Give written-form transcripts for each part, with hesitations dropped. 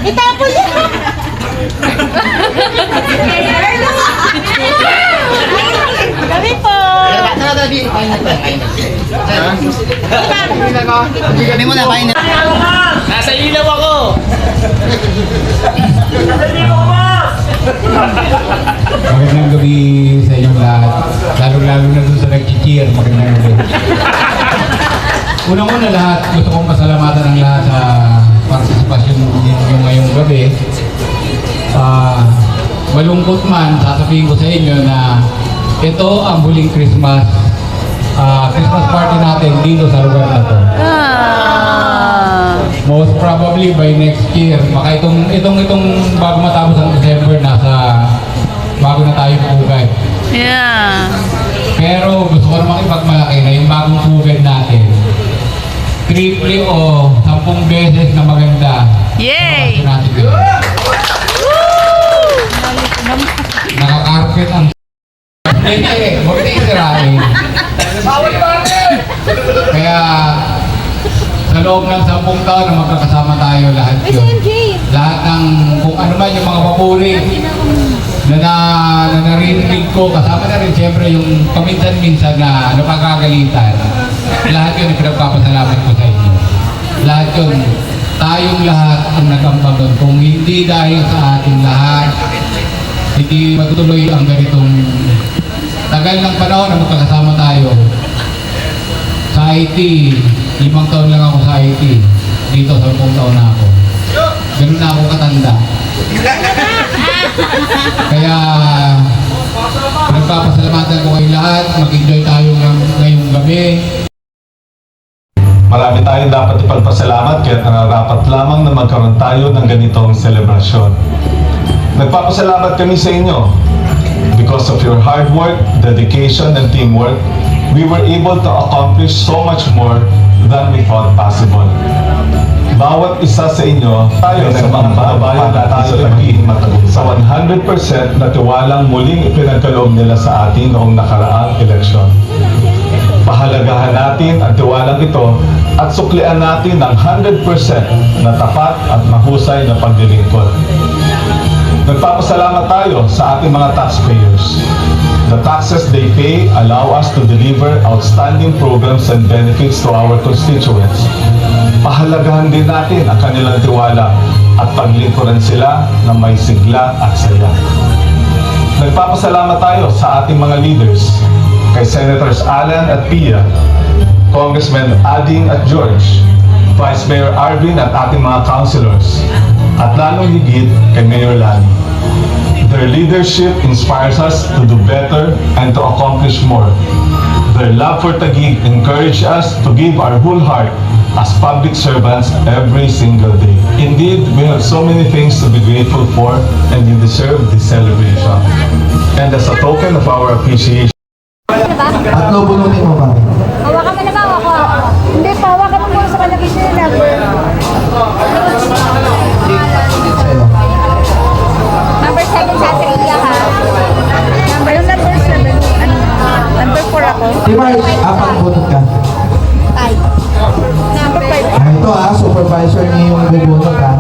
Itapon niya! Kami po! Kami mo na, kain na. Nasa ilaw ako! Magandang gabi sa inyong lahat. Lalo-lalo na doon sa nag-cheer. Magandang gabi. Unang-una lahat, gusto kong pasalamatan ng lahat sa partisipasyon ninyo ngayong gabi. Malungkot man, sasabihin ko sa inyo na ito ang huling Christmas party natin dito sa lugar na to. Most probably by next year, baka itong bago matapos ang December, bago na tayo pugad. Yeah. Pero gusto ko namang ipagmalaki na yung bagong pugad natin, triple o 10 beses na maganda. Yay! Nakakarpet ang hindi, huwag na isirain. Kaya sa loob ng 10 taon na magkakasama tayo lahat yun. Lahat ng kung ano man yung mga papuri na narinig ko, kasama na rin siyempre yung paminsan-minsan na napakagalitan. Lahat yun ipinagpapasalamat ko sa inyo. Lahat yun, tayong lahat ang nagambag doon. Kung hindi dahil sa ating lahat, hindi matutuloy ang ganitong tagal ng panahon na magkakasama tayo. Sa IT, 5 taon lang ako sa IT. Dito, 10 taon na ako. Ganun na ako katanda. Kaya, nagpapasalamatan ko kayong lahat. Mag-enjoy tayo ngayong gabi. Marami tayong dapat ipagpasalamat kaya nararapat lamang na magkaroon tayo ng ganitong selebrasyon. Nagpapasalamat kami sa inyo. Because of your hard work, dedication, and teamwork, we were able to accomplish so much more than we thought possible. Bawat isa sa inyo, tayo sa mga kababayan natin sa pagiging matagumpay. Sa 100% na tiwalang muling ipinagkaloob nila sa atin noong nakaraang eleksyon. Pahalagahan natin ang tiwalang ito at suklian natin ng 100% na tapat at mahusay na paglilingkod. Nagpapasalamat tayo sa ating mga taxpayers. The taxes they pay allow us to deliver outstanding programs and benefits to our constituents. Pahalagahan din natin ang kanilang tiwala at paglingkuran sila na may sigla at saya. Nagpapasalamat tayo sa ating mga leaders, kay Senators Alan at Pia, Congressman Ading at George, Vice Mayor Arvin at ating mga councilors, at lalong higit kay Mayor Lani. Their leadership inspires us to do better and to accomplish more. Their love for Taguig encourages us to give our whole heart as public servants every single day. Indeed, we have so many things to be grateful for and you deserve this celebration. And as a token of our appreciation, At bunutin mo ba? Hawakan mo na ba? Ako. Hindi pa, hawakan mo muna sa kalagis nila number. Number 7 sa Atrilia, ha? Number 7. Number 4 ako. Di ba, apat bunot ka? 5. Number 5. Ito supervisor niya yung bubunot ha.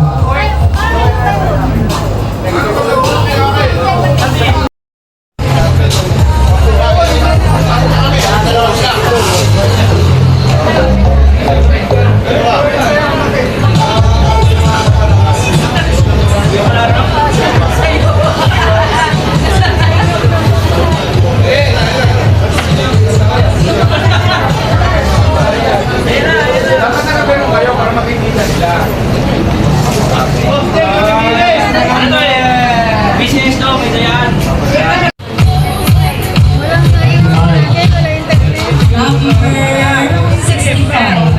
Business to, ito yan.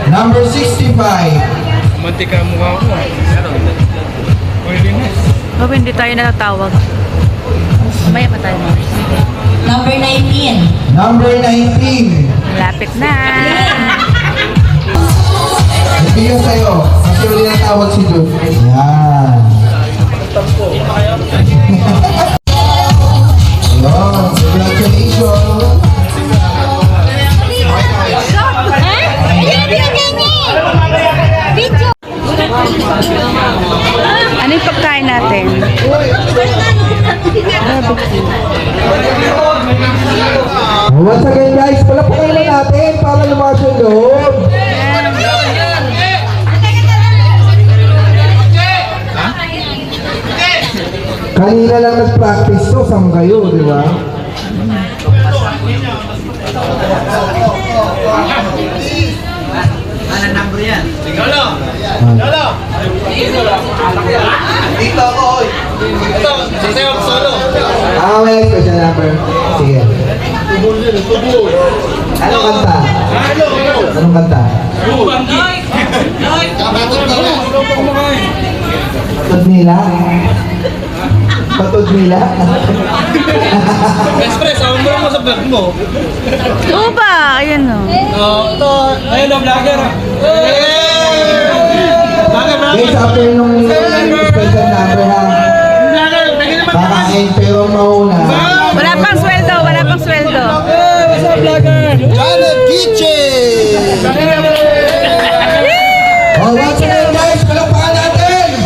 Number 65. Mantik ka mukha ko. Pwede na. Oh, hindi tayo natatawag. Mamaya pa tayo. Number 19. Number 19. Lapit na. Hindi yun sa'yo. Kasi uli natawag si Jude. Yan. Ayun. Congratulations. Ano Once again guys, palapakan na natin para lumakas yung loob. Kanina lang nag-practice to, saan kayo, di ba? May special number. Sige. Anong kanta? Anong kanta? Patod nila? Patod nila? Express, ako mo sa vlog mo. Tuba! Ayan o. Ito, ayun na vlogger. Guys, after nung special number ha, kakain pero mauna. Wala pang sweldo, wala pang sweldo. Janet Kitchen! Oh, once again guys, palapakan natin!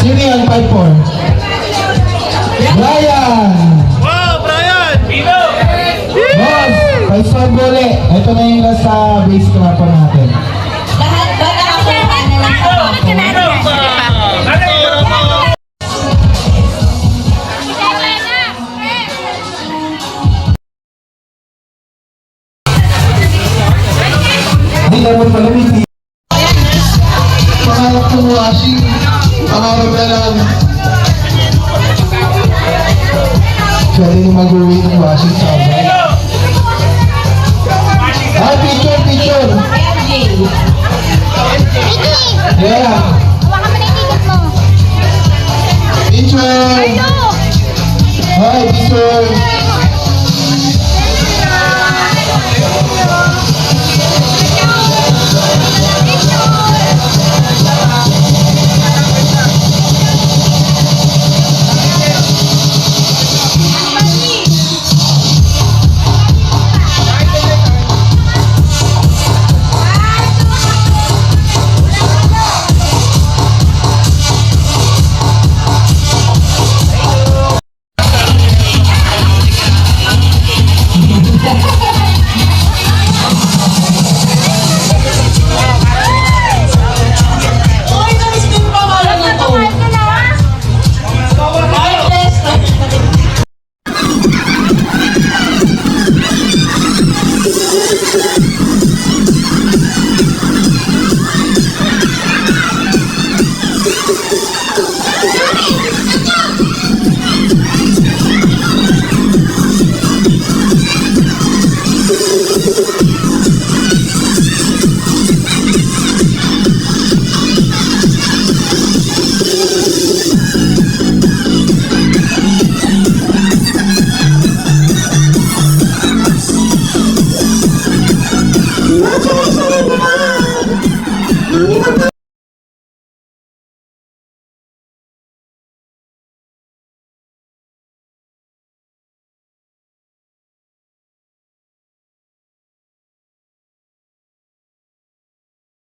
Sino yan? 5-4. Brian! Wow, Brian! Pino! Boss! 5-4 bole. Ito na yung last sa base crapper natin. Lahat ba nakakuha na lang ako? Hindi naman malamig. Pangarap ng washing. Pangarap na lang. Siya rin yung mag-uwi ng washing sa abay. Ah, picture, picture. Yeah. Picture. Hi, picture.